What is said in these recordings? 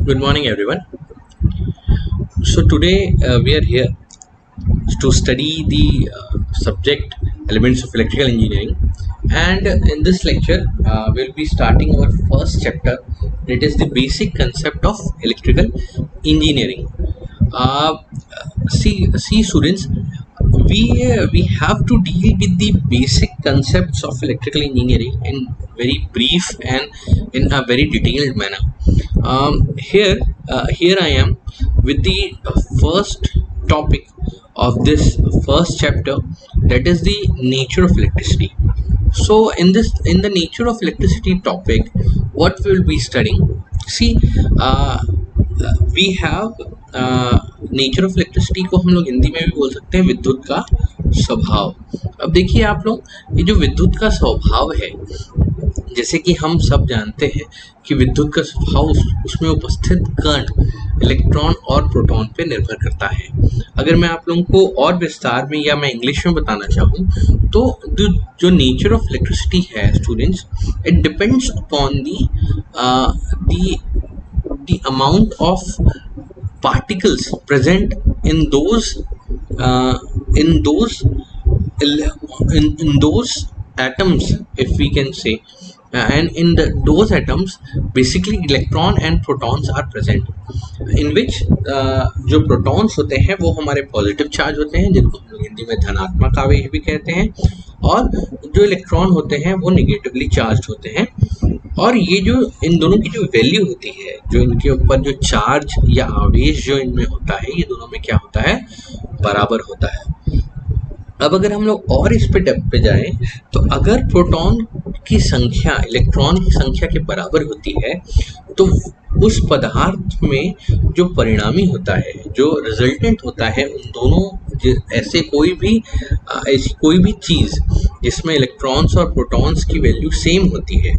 Good morning, everyone. So today we are here to study the subject elements of electrical engineering, and in this lecture we'll be starting our first chapter. It is the basic concept of electrical engineering. Uh, see, students, we have to deal with the basic concepts of electrical engineering in very brief and in a very detailed manner. Here I am with the first topic of this first chapter, that is the nature of electricity. So in the nature of electricity topic, what we will be studying, see, we have nature of electricity को हम लोग हिंदी में भी बोल सकते हैं विद्युत का स्वभाव. अब देखिए आप लोग, ये जो विद्युत का स्वभाव है, जैसे कि हम सब जानते हैं कि विद्युत का स्वभाव उसमें उपस्थित कण इलेक्ट्रॉन और प्रोटॉन पे निर्भर करता है. अगर मैं आप लोगों को और विस्तार में या मैं इंग्लिश में बताना चाहूँ तो जो नेचर ऑफ इलेक्ट्रिसिटी है students, it depends upon the amount of particles present in those in those atoms, if we can say, and in those atoms basically electron and protons are present, in which जो protons होते हैं वो हमारे positive charge होते हैं, जिनको हम लोग हिंदी में धनात्मक आवेश भी कहते हैं, और जो इलेक्ट्रॉन होते हैं वो निगेटिवली चार्ज होते हैं. और ये जो इन दोनों की जो वैल्यू होती है, जो इनके ऊपर जो चार्ज या आवेश जो इनमें होता है, ये दोनों में क्या होता है, बराबर होता है. अब अगर हम लोग और इस पे डेप्थ पे जाएं तो अगर प्रोटॉन की संख्या इलेक्ट्रॉन की संख्या के बराबर होती है तो उस पदार्थ में जो परिणामी होता है, जो रिजल्टेंट होता है, उन दोनों ऐसी कोई भी चीज़ जिसमें इलेक्ट्रॉन्स और प्रोटॉन्स की वैल्यू सेम होती है,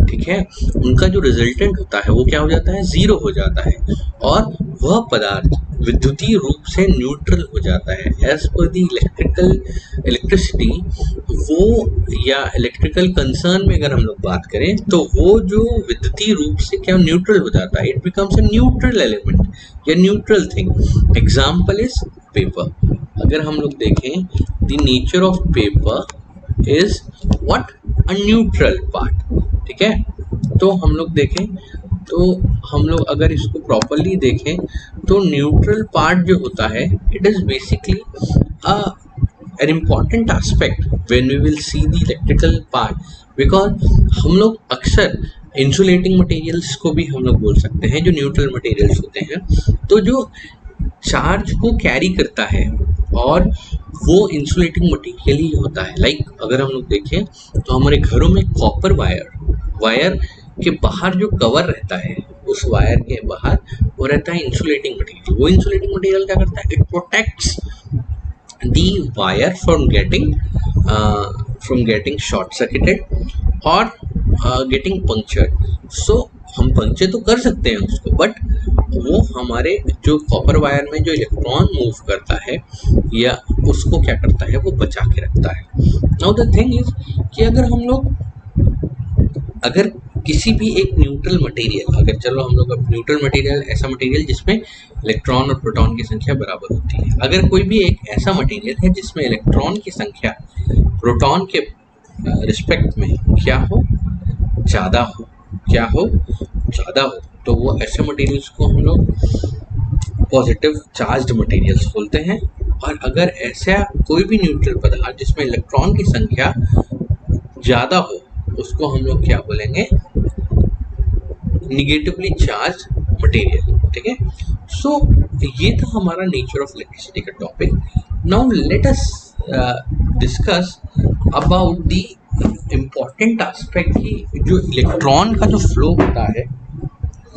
ठीक है, उनका जो रिजल्टेंट होता है वो क्या हो जाता है, ज़ीरो हो जाता है, और वह पदार्थ विद्युतीय रूप से न्यूट्रल हो जाता है. एज पर दी इलेक्ट्रिसिटी, वो या इलेक्ट्रिकल कंसर्न में अगर हम लोग बात करें तो वो जो विद्युतीय रूप से क्या न्यूट्रल हो जाता है, it becomes a neutral element या neutral thing. Example is paper. अगर हम लोग देखें, the nature of paper is what, a neutral part, ठीक है. तो हम लोग देखें तो हम लोग अगर इसको प्रॉपरली देखें तो न्यूट्रल पार्ट जो होता है, it is basically an important aspect when we will see the electrical part, because हम लोग अक्सर इंसुलेटिंग मटेरियल्स को भी हम लोग बोल सकते हैं जो न्यूट्रल मटेरियल्स होते हैं, तो जो चार्ज को कैरी करता है और वो इंसुलेटिंग मटेरियल ही होता है. लाइक अगर हम लोग देखें तो हमारे घरों में कॉपर वायर के बाहर जो कवर रहता है, उस वायर के बाहर वो रहता है इंसुलेटिंग मटेरियल. वो इंसुलेटिंग मटेरियल क्या करता है, it protects the wire from getting short circuited or getting punctured. So हम पंक्चर तो कर सकते हैं उसको, बट वो हमारे जो कॉपर वायर में जो इलेक्ट्रॉन मूव करता है या उसको क्या करता है, वो बचा के रखता है. नाउ द थिंग इज कि अगर किसी भी एक न्यूट्रल मटेरियल, अगर चलो हम लोग अब न्यूट्रल मटेरियल ऐसा मटेरियल जिसमें इलेक्ट्रॉन और प्रोटॉन की संख्या बराबर होती है, अगर कोई भी एक ऐसा मटेरियल है जिसमें इलेक्ट्रॉन की संख्या प्रोटॉन के रिस्पेक्ट में क्या हो, ज़्यादा हो, तो वो ऐसे मटेरियल्स को हम लोग पॉजिटिव चार्ज्ड मटेरियल्स बोलते हैं. और अगर ऐसा कोई भी न्यूट्रल पदार्थ जिसमें इलेक्ट्रॉन की संख्या ज़्यादा हो, उसको हम लोग क्या बोलेंगे, निगेटिवली चार्ज मटेरियल, ठीक है. सो ये था हमारा नेचर ऑफ इलेक्ट्रिसिटी का topic. Now let us discuss about the important aspect की जो इलेक्ट्रॉन का जो फ्लो होता है,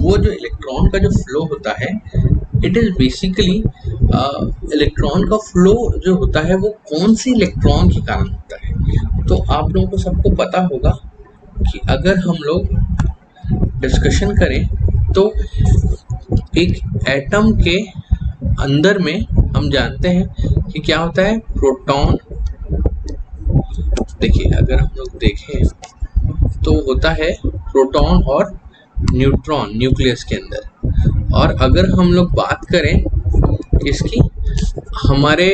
वो जो इलेक्ट्रॉन का जो फ्लो होता है, इट इज़ बेसिकली इलेक्ट्रॉन का फ्लो जो होता है वो कौन सी इलेक्ट्रॉन के कारण होता है. तो आप लोगों को सबको पता होगा कि अगर हम लोग डिस्कशन करें तो एक एटम के अंदर में हम जानते हैं कि क्या होता है, प्रोटॉन. देखिए अगर हम लोग देखें तो होता है प्रोटॉन और न्यूट्रॉन न्यूक्लियस के अंदर. और अगर हम लोग बात करें इसकी हमारे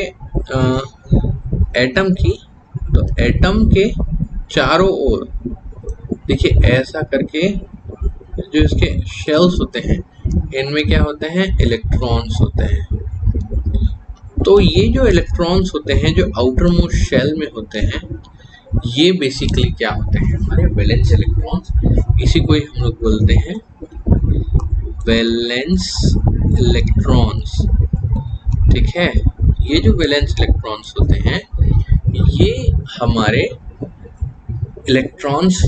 एटम की, तो एटम के चारों ओर देखिए ऐसा करके जो इसके शेल्स होते हैं इनमें क्या होते हैं, इलेक्ट्रॉन्स होते हैं। तो ये जो इलेक्ट्रॉन्स होते हैं जो आउटर मोस्ट शेल में होते हैं, ये बेसिकली क्या होते हैं, हमारे वैलेंस इलेक्ट्रॉन्स। इसी को ही हम लोग बोलते हैं वैलेंस इलेक्ट्रॉन्स। ठीक है, ये जो वैलेंस इलेक्ट्रॉन्स होते हैं ये हमारे इलेक्ट्रॉन्स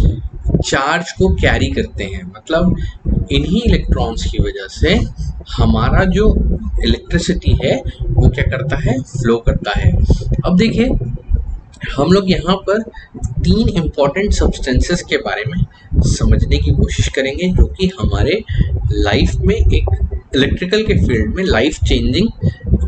चार्ज को कैरी करते हैं, मतलब इन्हीं इलेक्ट्रॉन्स की वजह से हमारा जो इलेक्ट्रिसिटी है वो क्या करता है, फ्लो करता है। अब देखिए हम लोग यहाँ पर 3 इम्पॉर्टेंट सब्सटेंसेस के बारे में समझने की कोशिश करेंगे जो कि हमारे लाइफ में एक इलेक्ट्रिकल के फील्ड में लाइफ चेंजिंग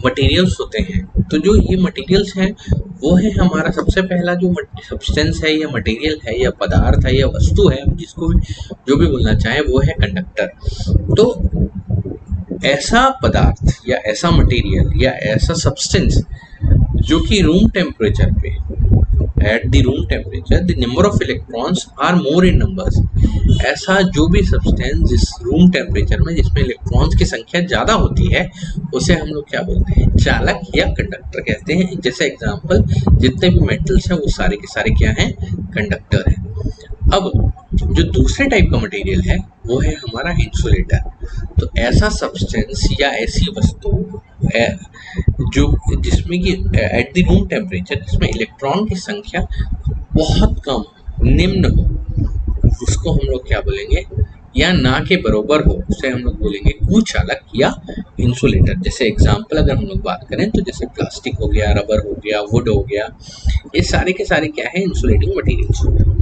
मटेरियल्स होते हैं। तो जो ये मटेरियल्स हैं वो है हमारा सबसे पहला जो सब्सटेंस है या मटेरियल है या पदार्थ है या वस्तु है, जिसको जो भी बोलना चाहे, वो है कंडक्टर। तो ऐसा पदार्थ या ऐसा मटेरियल या ऐसा सब्सटेंस जो कि रूम टेम्परेचर पे, at the room temperature the number of electrons are more in numbers, ऐसा जो भी सब्सटेंस जिस रूम टेम्परेचर में जिसमें इलेक्ट्रॉन्स की संख्या ज़्यादा होती है उसे हम लोग क्या बोलते हैं, चालक या कंडक्टर कहते हैं। जैसे एग्जांपल जितने भी मेटल्स हैं वो सारे के सारे क्या हैं, कंडक्टर हैं। अब जो दूसरे टाइप का मटेरियल है वो है हमारा इंसुलेटर। तो ऐसा सब्सटेंस या ऐसी वस्तु जो जिसमें कि एट द रूम टेम्परेचर जिसमें इलेक्ट्रॉन की संख्या बहुत कम, निम्न हो, उसको हम लोग क्या बोलेंगे, या ना के बराबर हो, उसे हम लोग बोलेंगे कुचालक या इंसुलेटर। जैसे एग्जांपल अगर हम लोग बात करें तो जैसे प्लास्टिक हो गया, रबर हो गया, वुड हो गया, ये सारे के सारे क्या है, इंसुलेटिंग मटेरियल्स होते हैं।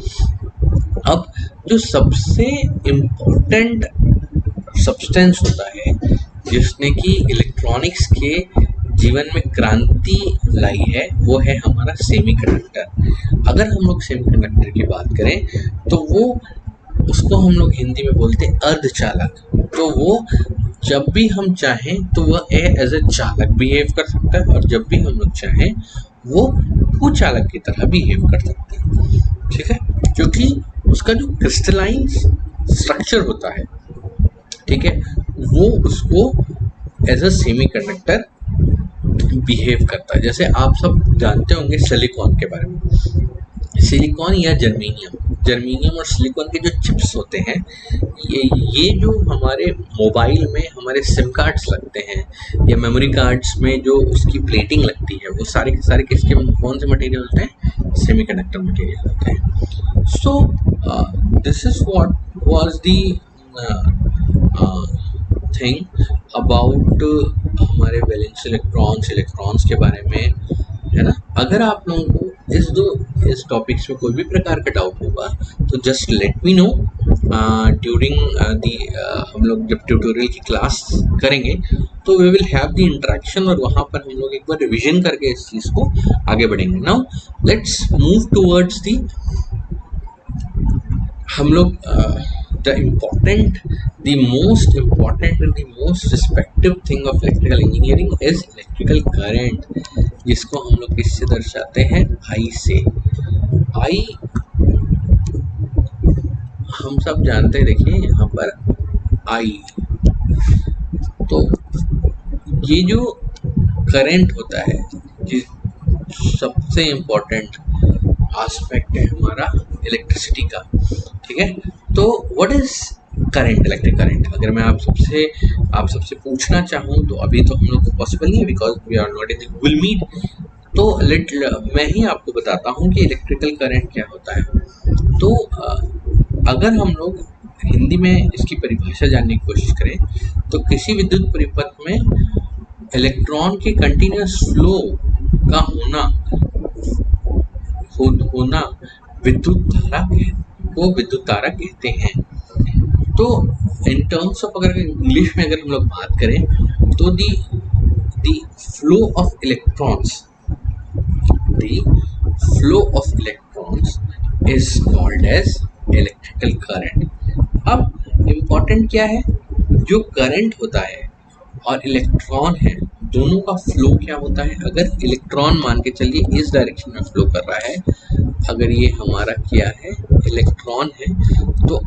अब जो सबसे इम्पोर्टेंट सब्सटेंस होता है जिसने कि इलेक्ट्रॉनिक्स के जीवन में क्रांति लाई है वो है हमारा सेमीकंडक्टर। अगर हम लोग सेमीकंडक्टर की बात करें तो वो उसको हम लोग हिंदी में बोलते हैं अर्धचालक। तो वो जब भी हम चाहें तो वह एज ए चालक बिहेव कर सकता है और जब भी हम लोग चाहें वो कुचालक की तरह बिहेव कर सकते हैं। ठीक है, क्योंकि उसका जो क्रिस्टलाइन स्ट्रक्चर होता है, ठीक है, वो उसको एज अ सेमीकंडक्टर बिहेव करता है। जैसे आप सब जानते होंगे सिलिकॉन के बारे में, सिलिकॉन या जर्मेनियम और सिलिकॉन के जो चिप्स होते हैं, ये जो हमारे मोबाइल में हमारे सिम कार्ड्स लगते हैं या मेमोरी कार्ड्स में जो उसकी प्लेटिंग लगती है, वो सारे के सारे किसके, कौन से मटेरियल होते हैं, सेमीकंडक्टर मटेरियल होते हैं। So this is what was the thing about हमारे वैलेंस इलेक्ट्रॉन्स के बारे में, है ना। अगर आप लोगों को इस टॉपिक्स में कोई भी प्रकार का डाउट होगा तो just let me know during हम लोग जब ट्यूटोरियल की क्लास करेंगे तो we will have the interaction और वहाँ पर हम लोग एक बार रिविजन करके इस चीज़ को आगे बढ़ेंगे। Now let's move towards the, हम लोग the most important and the most respective thing of electrical engineering is electrical current, जिसको हम लोग किससे दर्शाते हैं, I से। I हम सब जानते हैं, देखिए यहाँ पर I, तो ये जो करंट होता है, जिस सबसे इम्पोर्टेंट एस्पेक्ट है हमारा इलेक्ट्रिसिटी का, ठीक है। तो what is current, electric current? अगर मैं आप सबसे पूछना चाहूँ तो अभी तो हम लोग को पॉसिबल नहीं है because we are not in the Google Meet, तो मैं ही आपको बताता हूँ कि इलेक्ट्रिकल करंट क्या होता है। तो अगर हम लोग हिंदी में इसकी परिभाषा जानने की कोशिश करें तो किसी विद्युत परिपथ में इलेक्ट्रॉन के कंटिन्यूअस फ्लो का होना विद्युत धारा कहते हैं। तो इन टर्म्स ऑफ अगर इंग्लिश में अगर हम लोग बात करें तो the flow of electrons is called as electrical current. अब इम्पोर्टेंट क्या है, जो करंट होता है और इलेक्ट्रॉन है, दोनों का फ्लो क्या होता है। अगर इलेक्ट्रॉन मान के चलिए इस डायरेक्शन में फ्लो कर रहा है, अगर ये हमारा क्या है इलेक्ट्रॉन है, तो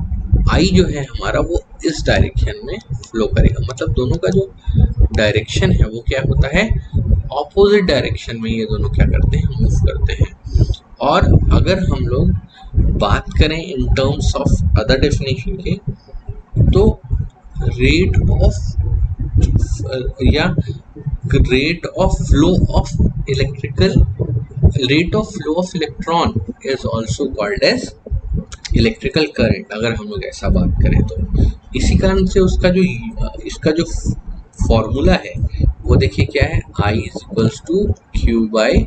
आई जो है हमारा वो इस डायरेक्शन में फ्लो करेगा। मतलब दोनों का जो डायरेक्शन है वो क्या होता है, ऑपोजिट डायरेक्शन में ये दोनों क्या करते हैं, मूव करते हैं। और अगर हम लोग बात करें इन टर्म्स ऑफ अदर डेफिनेशन के, तो रेट ऑफ या rate of flow of electron is also called as electrical current. अगर हम लोग ऐसा बात करें तो इसी कारण से इसका जो फॉर्मूला है वो देखिए क्या है, I is equals to Q by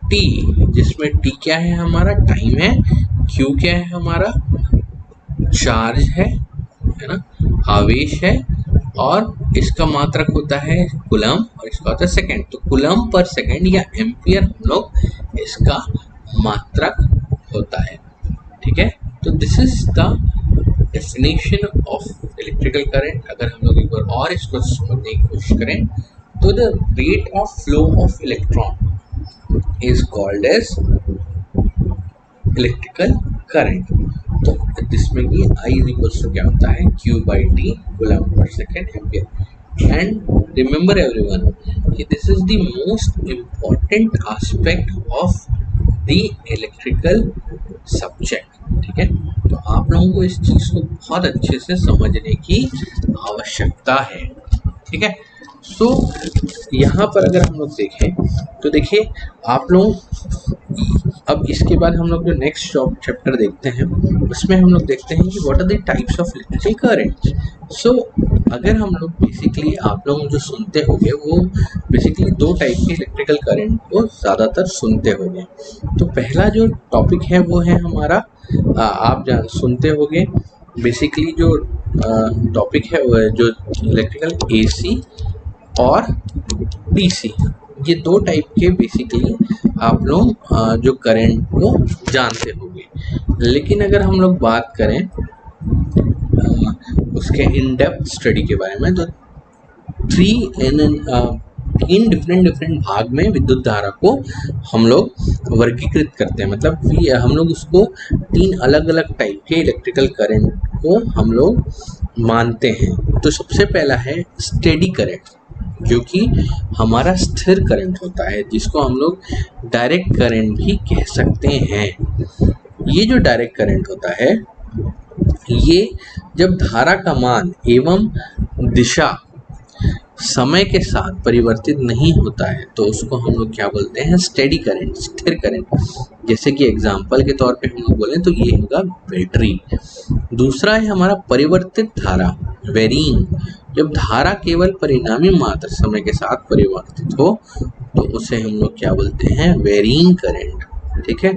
T, जिसमें टी क्या है हमारा टाइम है, क्यू क्या है हमारा चार्ज है ना, आवेश है, और इसका मात्रक होता है कूलम और इसका होता है सेकंड। तो कूलम पर सेकंड या एम्पियर हम लोग इसका मात्रक होता है। ठीक है, तो this is the definition of electrical current. अगर हम लोग एक बार और इसको समझने की कोशिश करें तो the rate of flow of electron is called as electrical current. तो जिसमें कि I इज इक्वल्स टू क्या होता है, Q by T coulomb per second ampere. And remember everyone कि this is the most important aspect of the electrical subject. ठीक है, तो आप लोगों को इस चीज को बहुत अच्छे से समझने की आवश्यकता है। ठीक है, सो यहाँ पर अगर हम लोग देखें तो देखिए आप लोग, अब इसके बाद हम लोग जो नेक्स्ट चैप्टर देखते हैं उसमें हम लोग देखते हैं कि what are the types of electrical current. So अगर हम लोग बेसिकली आप लोग जो सुनते होंगे वो बेसिकली दो टाइप के इलेक्ट्रिकल करंट को ज़्यादातर सुनते होंगे। तो पहला जो टॉपिक है वो है हमारा आप सुनते होंगे बेसिकली जो टॉपिक है वो है जो इलेक्ट्रिकल एसी और डीसी, ये दो टाइप के बेसिकली आप लोग जो करंट को जानते होंगे। लेकिन अगर हम लोग बात करें उसके इन डेप्थ स्टडी के बारे में, तो तीन डिफरेंट भाग में विद्युत धारा को हम लोग वर्गीकृत करते हैं। मतलब हम लोग उसको तीन अलग अलग टाइप के इलेक्ट्रिकल करंट को हम लोग मानते हैं। तो सबसे पहला है स्टेडी करंट, जो कि हमारा स्थिर करंट होता है, जिसको हम लोग डायरेक्ट करंट भी कह सकते हैं। ये जो डायरेक्ट करंट होता है, ये जब धारा का मान एवं दिशा समय के साथ परिवर्तित नहीं होता है तो उसको हम लोग क्या बोलते हैं, स्टेडी करंट, स्थिर करंट। जैसे कि एग्जांपल के तौर पे हम लोग बोलें तो ये होगा बैटरी। दूसरा है हमारा परिवर्तित धारा, वेरिंग, जब धारा केवल परिणामी मात्र समय के साथ परिवर्तित हो तो उसे हम लोग क्या बोलते हैं, वेरिंग करंट। ठीक है,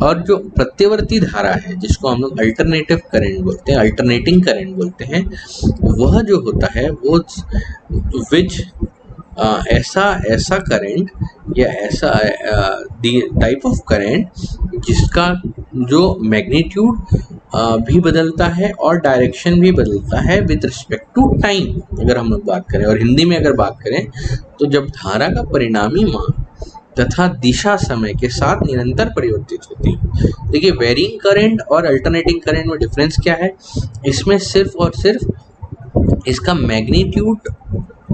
और जो प्रत्यवर्ती धारा है जिसको हम लोग अल्टरनेटिव करंट बोलते हैं, अल्टरनेटिंग करंट बोलते हैं, वह जो होता है वो विच ऐसा करंट या ऐसा टाइप ऑफ करंट जिसका जो मैग्नीट्यूड भी बदलता है और डायरेक्शन भी बदलता है विद रिस्पेक्ट टू टाइम। अगर हम लोग बात करें और हिंदी में अगर बात करें तो जब धारा का परिणामी मान तथा दिशा समय के साथ निरंतर परिवर्तित होती है। देखिए वेरिंग करंट और अल्टरनेटिंग करंट में डिफरेंस क्या है, इसमें सिर्फ और सिर्फ इसका मैग्नीट्यूड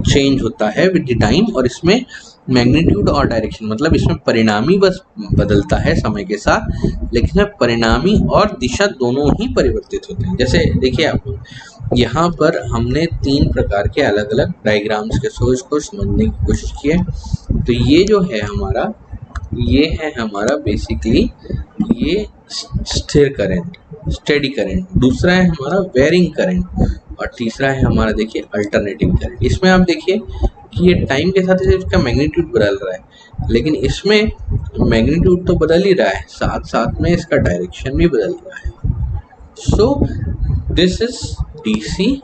चेंज होता है विद द टाइम, और इसमें मैग्नीट्यूड और डायरेक्शन, मतलब इसमें परिणामी बस बदलता है समय के साथ, लेकिन इसमें परिणामी और दिशा दोनों ही परिवर्तित होते हैं। जैसे देखिए आप यहाँ पर हमने तीन प्रकार के अलग अलग डायग्राम्स के सोर्स को समझने की कोशिश की है। तो ये जो है हमारा, ये है हमारा बेसिकली ये स्थिर करंट, स्टेडी करंट। दूसरा है हमारा वेरिंग करंट और तीसरा है हमारा देखिए अल्टरनेटिंग करंट। इसमें आप देखिए कि ये टाइम के साथ इसका मैग्नीट्यूड बदल रहा है, लेकिन इसमें मैग्नीट्यूड तो बदल ही रहा है, साथ साथ में इसका डायरेक्शन भी बदल रहा है। So this is DC,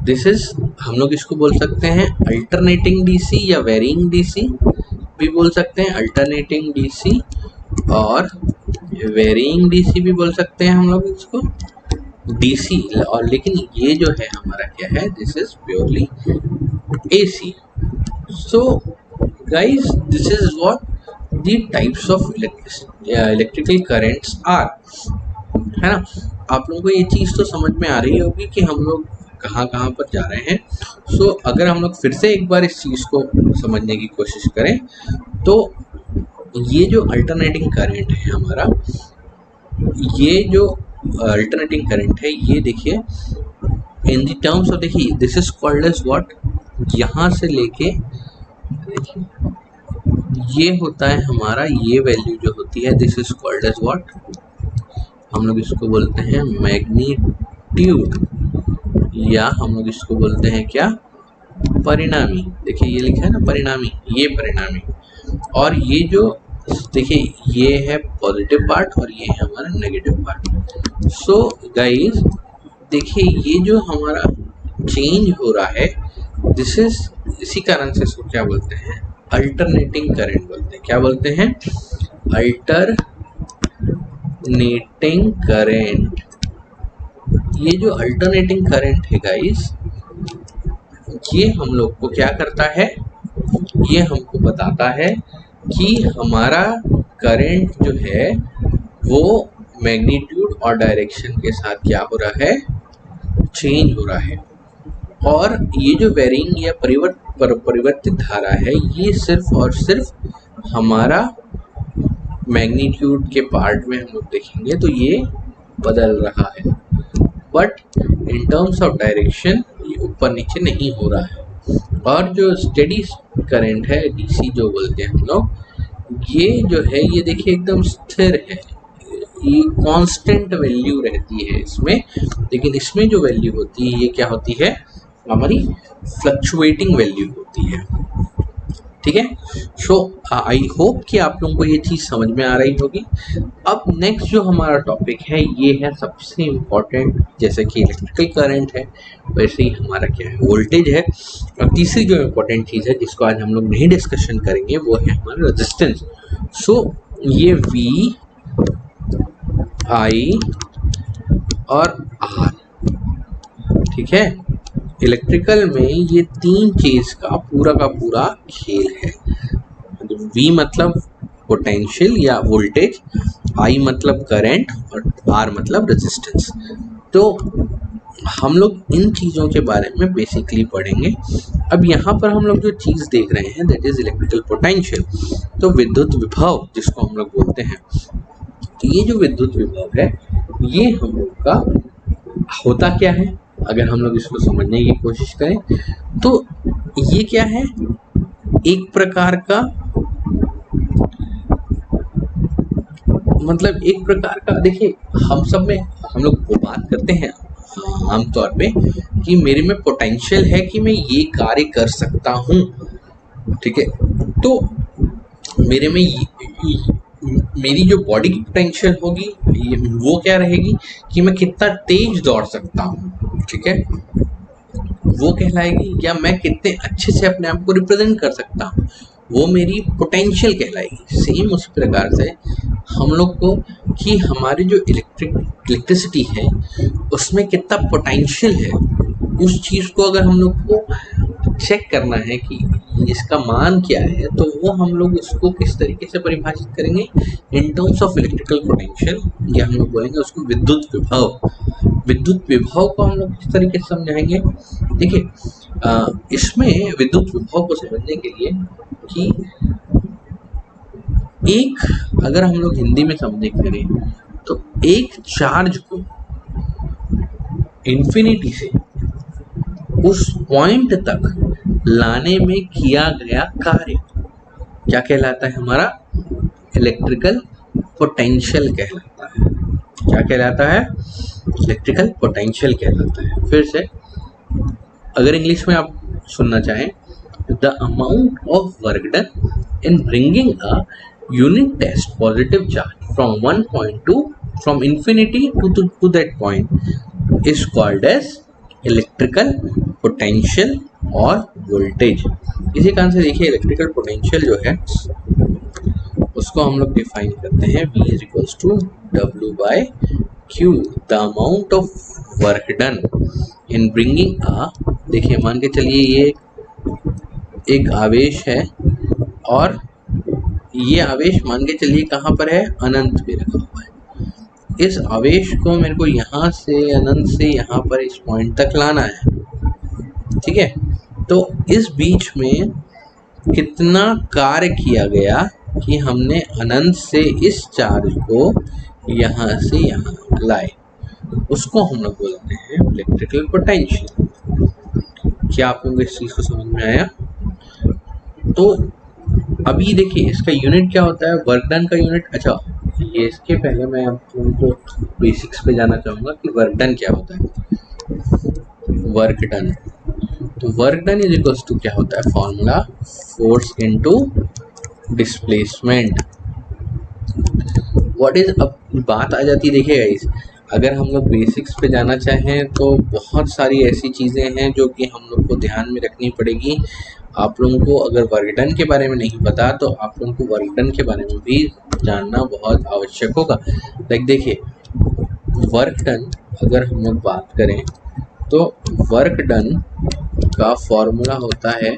this is हम लोग इसको बोल सकते हैं अल्टरनेटिंग डीसी या वेरिंग डीसी भी बोल सकते हैं, अल्टरनेटिंग डीसी और वेरिंग डीसी भी बोल सकते हैं हम लोग इसको। DC, और लेकिन ये जो है हमारा क्या है, this is purely AC. So guys, this is what the types of electrical currents are, है ना. आप लोगों को ये चीज़ तो समझ में आ रही होगी कि हम लोग कहाँ कहाँ पर जा रहे हैं. सो अगर हम लोग फिर से एक बार इस चीज़ को समझने की कोशिश करें तो ये जो अल्टरनेटिंग करंट है हमारा, ये जो अल्टरनेटिंग करंट है, ये देखिए इन द टर्म्स ऑफ, देखिए this is called as what, यहाँ से लेके देखिए ये होता है हमारा, ये वैल्यू जो होती है this is called as what, हम लोग इसको बोलते हैं मैग्नीट्यूड, या हम लोग इसको बोलते हैं क्या, परिणामी. देखिए ये लिखा है ना परिणामी, ये परिणामी. और ये जो देखिए ये है पॉजिटिव पार्ट और ये है हमारा नेगेटिव पार्ट. सो गाइस देखिए ये जो हमारा चेंज हो रहा है, दिस इज, इसी कारण से इसको क्या बोलते हैं, अल्टरनेटिंग करंट बोलते हैं. क्या बोलते हैं, अल्टरनेटिंग करंट. ये जो अल्टरनेटिंग करंट है गाइस, ये हम लोग को क्या करता है, ये हमको बताता है कि हमारा करंट जो है वो मैग्नीट्यूड और डायरेक्शन के साथ क्या हो रहा है, चेंज हो रहा है. और ये जो वेरिंग या परिवर्तित धारा है, ये सिर्फ और सिर्फ हमारा मैग्नीट्यूड के पार्ट में हम लोग देखेंगे तो ये बदल रहा है, but in terms of direction ये ऊपर नीचे नहीं हो रहा है. और जो स्टेडी करंट है, DC जो बोलते हैं हम लोग, ये जो है ये देखिए एकदम स्थिर है, ये कांस्टेंट वैल्यू रहती है इसमें. लेकिन इसमें जो वैल्यू होती है ये क्या होती है, हमारी फ्लक्चुएटिंग वैल्यू होती है. ठीक है. सो आई होप कि आप लोगों को ये चीज़ समझ में आ रही होगी. अब नेक्स्ट जो हमारा टॉपिक है ये है सबसे इम्पोर्टेंट, जैसे कि इलेक्ट्रिकल करंट है वैसे ही हमारा क्या है, वोल्टेज है. और तीसरी जो इम्पोर्टेंट चीज़ है जिसको आज हम लोग नहीं डिस्कशन करेंगे वो है हमारा रेजिस्टेंस. सो ये V, I और R, ठीक है. इलेक्ट्रिकल में ये तीन चीज का पूरा खेल है. V मतलब पोटेंशियल या वोल्टेज, I मतलब करंट और R मतलब रेजिस्टेंस. तो हम लोग इन चीज़ों के बारे में बेसिकली पढ़ेंगे. अब यहाँ पर हम लोग जो चीज़ देख रहे हैं दैट इज इलेक्ट्रिकल पोटेंशियल, तो विद्युत विभव जिसको हम लोग बोलते हैं. तो ये जो विद्युत विभव है ये हम लोग का होता क्या है, अगर हम लोग इसको समझने की कोशिश करें तो ये क्या है, एक प्रकार का, मतलब एक प्रकार का, देखिए हम सब में हम लोग वो बात करते हैं आमतौर पे कि मेरे में पोटेंशियल है कि मैं ये कार्य कर सकता हूँ. ठीक है. तो मेरे में मेरी जो बॉडी की पोटेंशियल होगी वो क्या रहेगी कि मैं कितना तेज दौड़ सकता हूँ. ठीक है. वो कहलाएगी, या मैं कितने अच्छे से अपने आप को रिप्रेजेंट कर सकता हूँ, वो मेरी पोटेंशियल कहलाएगी. सेम उसी प्रकार से हम लोग को कि हमारी जो इलेक्ट्रिसिटी है उसमें कितना पोटेंशियल है, उस चीज़ को अगर हम लोग को चेक करना है कि इसका मान क्या है, तो वो हम लोग उसको किस तरीके से परिभाषित करेंगे, इन टर्म्स ऑफ इलेक्ट्रिकल पोटेंशियल, या हम लोग बोलेंगे उसको विद्युत विभव. विद्युत विभव को हम लोग किस तरीके से समझाएंगे. देखिए इसमें विद्युत विभव को समझने के लिए कि एक, अगर हम लोग हिंदी में समझने करें तो एक चार्ज को इन्फिनिटी से उस पॉइंट तक लाने में किया गया कार्य क्या कहलाता है, हमारा इलेक्ट्रिकल पोटेंशियल कहलाता है. क्या कहलाता है, इलेक्ट्रिकल पोटेंशियल कहलाता है. फिर से अगर इंग्लिश में आप सुनना चाहें, the amount of work done in bringing a unit test positive charge from one point to from infinity to that point is called as electrical potential और वोल्टेज. इसी कारण से देखिए इलेक्ट्रिकल पोटेंशियल जो है उसको हम लोग डिफाइन करते हैं V is equals to W by Q the amount of work done in bringing a, देखिए मान के चलिए ये एक आवेश है और ये आवेश मान के चलिए कहाँ पर है, अनंत पे रखा हुआ है। इस आवेश को मेरे को यहाँ से अनंत से यहाँ पर इस पॉइंट तक लाना है, ठीक है। तो इस बीच में कितना कार्य किया गया कि हमने अनंत से इस चार्ज को यहाँ से यहाँ लाए, उसको हम लोग बोलते हैं इलेक्ट्रिकल पोटेंशियल। क्या आप लोगों को इस चीज को समझ में आया? तो अभी देखिए इसका यूनिट क्या होता है, वर्क डन का यूनिट। अच्छा, ये इसके पहले मैं आप लोगों को बेसिक्स पे जाना चाहूँगा कि वर्क डन क्या होता है। वर्क डन, तो work done is equals to क्या होता है, formula force into displacement. What is, अब बात आ जाती है, देखिए गाइस अगर हम लोग बेसिक्स पे जाना चाहें तो बहुत सारी ऐसी चीज़ें हैं जो कि हम लोग को ध्यान में रखनी पड़ेगी। आप लोगों को अगर वर्क डन के बारे में नहीं पता तो आप लोगों को वर्क डन के बारे में भी जानना बहुत आवश्यक होगा। लाइक देखिए वर्क डन अगर हम लोग बात करें तो वर्क डन का फॉर्मूला होता है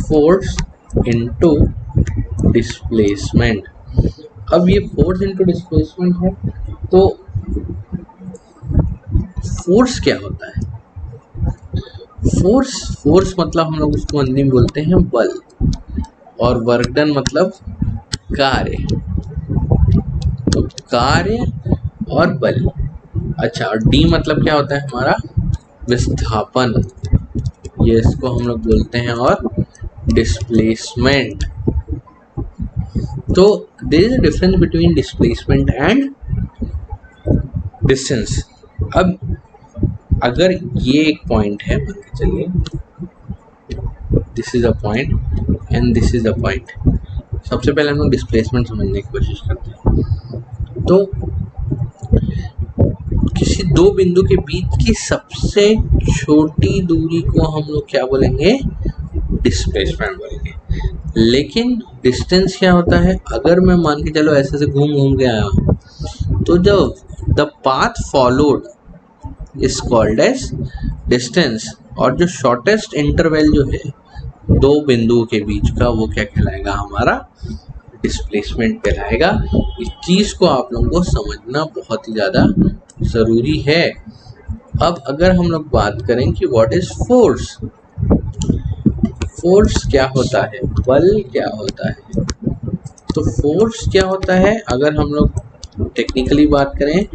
फोर्स इनटू डिस्प्लेसमेंट। अब ये फोर्स इनटू डिस्प्लेसमेंट है, तो फोर्स क्या होता है? फोर्स मतलब हम लोग उसको अंतिम बोलते हैं बल, और वर्क डन मतलब कार्य। तो कार्य और बल। अच्छा, और डी मतलब क्या होता है हमारा, विस्थापन, ये इसको हम लोग बोलते हैं, और डिस्प्लेसमेंट। तो there is a difference between displacement and distance. अब अगर ये एक पॉइंट है, मान के चलिए this is a point and this is a point. सबसे पहले हम लोग डिस्प्लेसमेंट समझने की कोशिश करते हैं। तो किसी दो बिंदु के बीच की सबसे छोटी दूरी को हम लोग क्या बोलेंगे, डिस्प्लेसमेंट बोलेंगे। लेकिन डिस्टेंस क्या होता है, अगर मैं मान के चलो ऐसे से घूम के आया हूँ तो जो the path followed is called as distance, और जो शॉर्टेस्ट इंटरवल जो है दो बिंदुओं के बीच का वो क्या कहलाएगा, हमारा डिस्प्लेसमेंट कहलाएगा। इस चीज़ को आप लोगों को समझना बहुत ही ज़्यादा ज़रूरी है। अब अगर हम लोग बात करें कि व्हाट इज फोर्स, फोर्स क्या होता है, बल क्या होता है। तो फोर्स क्या होता है, अगर हम लोग टेक्निकली बात करें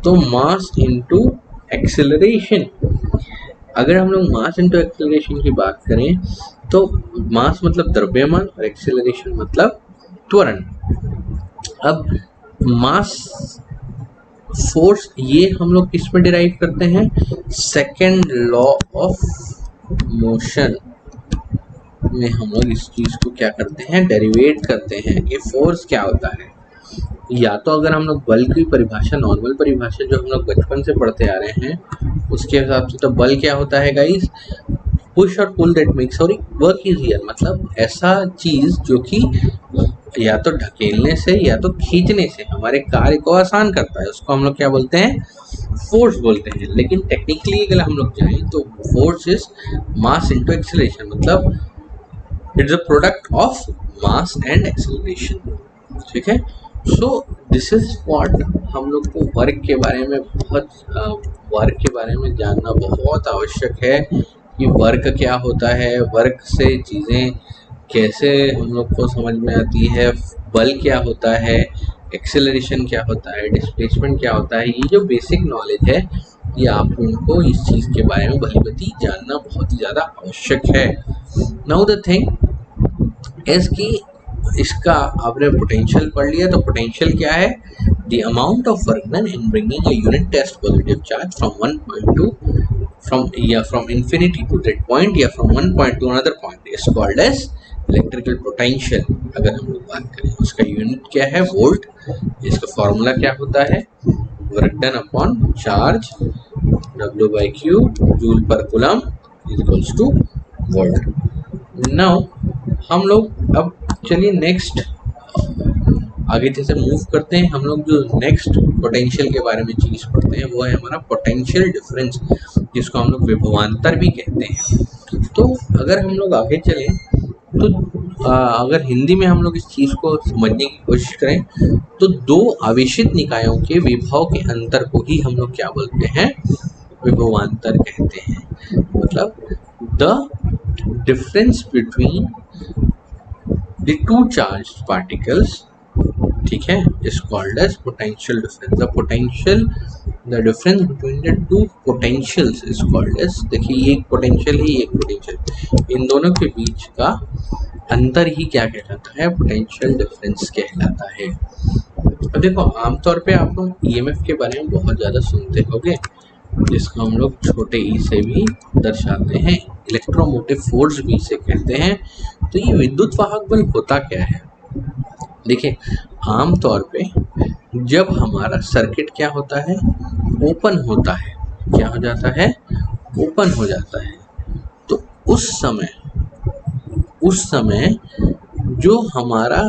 तो मास इनटू एक्सेलरेशन। अगर हम लोग मास इनटू एक्सेलरेशन की बात करें तो मास मतलब द्रव्यमान और एक्सेलरेशन मतलब त्वरण। अब मास फोर्स ये हम लोग किस में डिराइव करते हैं, सेकेंड लॉ ऑफ मोशन में हम लोग इस चीज को क्या करते हैं, डेरिवेट करते हैं कि फोर्स क्या होता है। या तो अगर हम लोग बल की परिभाषा, नॉर्मल परिभाषा जो हम लोग बचपन से पढ़ते आ रहे हैं उसके हिसाब से, तो बल क्या होता है गाइस, पुश और pull that makes work easier. मतलब ऐसा चीज जो कि या तो ढकेलने से या तो खींचने से हमारे कार्य को आसान करता है, उसको हम लोग क्या बोलते हैं, फोर्स बोलते हैं। लेकिन टेक्निकली अगर हम लोग जाएं तो force is mass into acceleration, मतलब it's a product of mass and acceleration, ठीक है। सो दिस इज व्हाट हम लोग को वर्क के बारे में वर्क के बारे में जानना बहुत आवश्यक है कि वर्क क्या होता है, वर्क से चीज़ें कैसे हम लोग को समझ में आती है, बल क्या होता है, एक्सेलरेशन क्या होता है, डिस्प्लेसमेंट क्या होता है। ये जो बेसिक नॉलेज है ये आप लोगों को इस चीज़ के बारे में भली भांति जानना बहुत ही ज़्यादा आवश्यक है। नाउ द थिंग इज कि इसका आपने पोटेंशियल पढ़ लिया, तो पोटेंशियल क्या है, the amount of work done in bringing a unit test positive charge from one point to from infinity to that point या from one point to another point is called as electrical potential. अगर हम लोग बात करें उसका unit क्या है, volt. इसका फॉर्मूला क्या होता है, work done upon charge W by Q joule पर coulomb is equals two volt. Now हम लोग अब चलिए नेक्स्ट आगे जैसे मूव करते हैं हम लोग, जो नेक्स्ट पोटेंशियल के बारे में चीज पढ़ते हैं वो है हमारा पोटेंशियल डिफरेंस, जिसको हम लोग विभवांतर भी कहते हैं। तो अगर हम लोग आगे चलें तो अगर हिंदी में हम लोग इस चीज को समझने की कोशिश करें तो दो आवेशित निकायों के विभव के अंतर को ही हम लोग क्या बोलते हैं, विभवांतर कहते हैं। मतलब the difference between the two charged particles, ठीक है, is called as potential difference. The difference between the two potentials is called as, देखिए ये एक पोटेंशियल ही एक पोटेंशियल, इन दोनों के बीच का अंतर ही क्या कहलाता है, पोटेंशियल डिफरेंस कहलाता है। अब देखो आमतौर पे आप लोग ईएमएफ के बारे में बहुत ज़्यादा सुनते होंगे, जिसको हम लोग छोटे ई से भी दर्शाते हैं, इलेक्ट्रोमोटिव फोर्स भी इसे कहते हैं। तो ये विद्युत वाहक बल होता क्या है, देखिए आमतौर पे जब हमारा सर्किट क्या होता है, ओपन होता है, क्या हो जाता है, ओपन हो जाता है, तो उस समय जो हमारा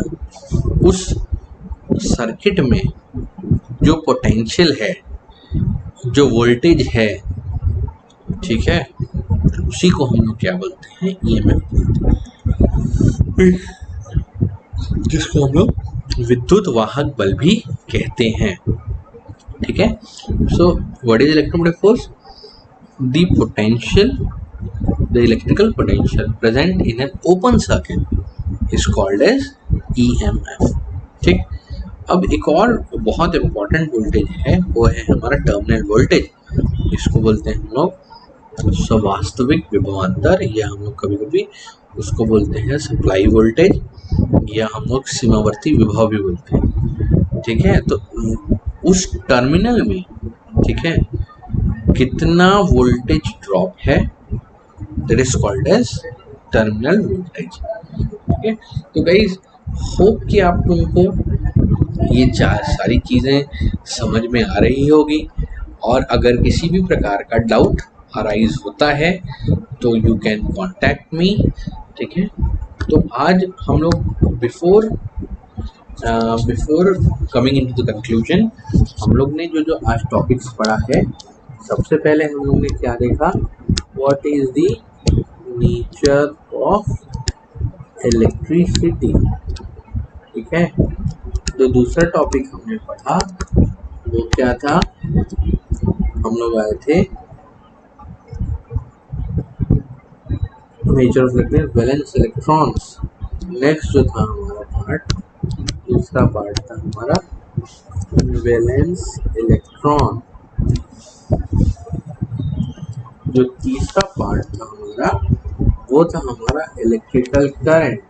उस सर्किट में जो पोटेंशियल है, जो वोल्टेज है, ठीक है, उसी को हम लोग क्या बोलते हैं, ईएमएफ बोलते हैं, जिसको हम लोग विद्युत वाहक बल भी कहते हैं। ठीक है, so what is electromotive force, the potential, the electrical potential present in an open circuit is called as EMF। ठीक, अब एक और बहुत इम्पोर्टेंट वोल्टेज है, वो है हमारा टर्मिनल वोल्टेज, इसको बोलते हैं हम लोग स्वाभाविक विभवांतर, या हम लोग कभी कभी उसको बोलते हैं सप्लाई वोल्टेज, या हम लोग सीमावर्ती विभव भी बोलते हैं। ठीक है, तो उस टर्मिनल में, ठीक है, कितना वोल्टेज ड्रॉप है, that is called as terminal voltage। ठीक है, तो गाइज होप कि आप लोगों को ये सारी चीज़ें समझ में आ रही होगी, और अगर किसी भी प्रकार का डाउट अराइज होता है तो यू कैन कॉन्टैक्ट मी। ठीक है, तो आज हम लोग before coming into the conclusion, हम लोग ने जो आज टॉपिक्स पढ़ा है, सबसे पहले हम लोग ने क्या देखा, what is the nature of electricity. ठीक है, तो दूसरा टॉपिक हमने पढ़ा वो क्या था, हम लोग आए थे nature of electric valence electrons. Next जो था हमारा पार्ट, दूसरा पार्ट था हमारा वैलेंस इलेक्ट्रॉन। जो तीसरा पार्ट था हमारा वो था हमारा इलेक्ट्रिकल करंट।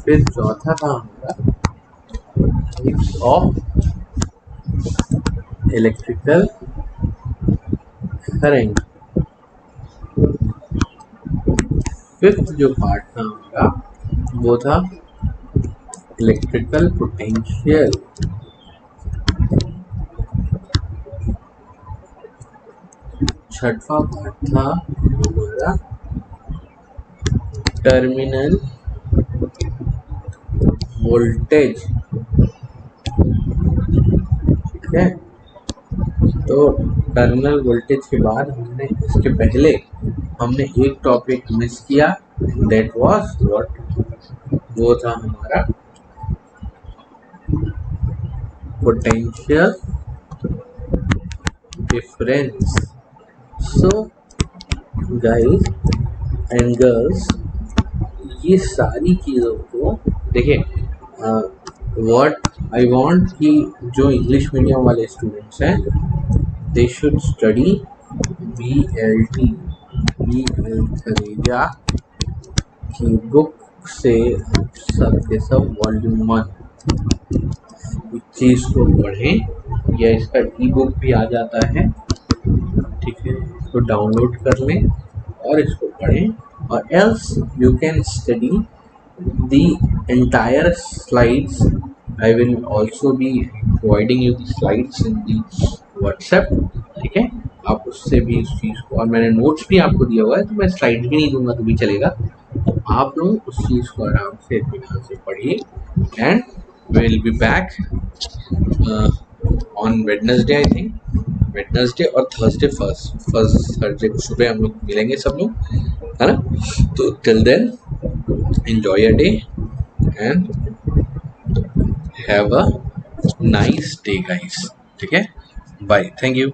फिर चौथा था हमारा types of electrical current. Fifth जो पार्ट था हमारा वो था इलेक्ट्रिकल पोटेंशियल। छठवां पार्ट था हमारा टर्मिनल वोल्टेज। ठीक है, तो टर्मिनल वोल्टेज के बाद हमने, इसके पहले हमने एक टॉपिक मिस किया, दैट वाज व्हाट, वो था हमारा potential difference. So guys and girls, ये सारी चीज़ों को देखिए, व्हाट आई वांट कि जो इंग्लिश मीडियम वाले स्टूडेंट्स हैं, they should study BLT Thareja की बुक से सब के सब वॉल्यूम 1 इस चीज़ को पढ़ें, या इसका ई बुक भी आ जाता है। ठीक है, इसको डाउनलोड कर लें और इसको पढ़ें, और else you can study the entire slides. I will also be providing you the slides in the WhatsApp. ठीक है, आप उससे भी इस चीज़ को, और मैंने नोट्स भी आपको दिया हुआ है, तो मैं स्लाइड भी नहीं दूंगा तो भी चलेगा, आप लोग उस चीज़ को आराम से इत्मीनान से पढ़िए and will be back on Wednesday I think, Wednesday और थर्सडे, फर्स्ट थर्सडे को सुबह हम लोग मिलेंगे सब लोग, है ना। तो till then enjoy your day and have a nice day guys, ठीक है, bye, thank you।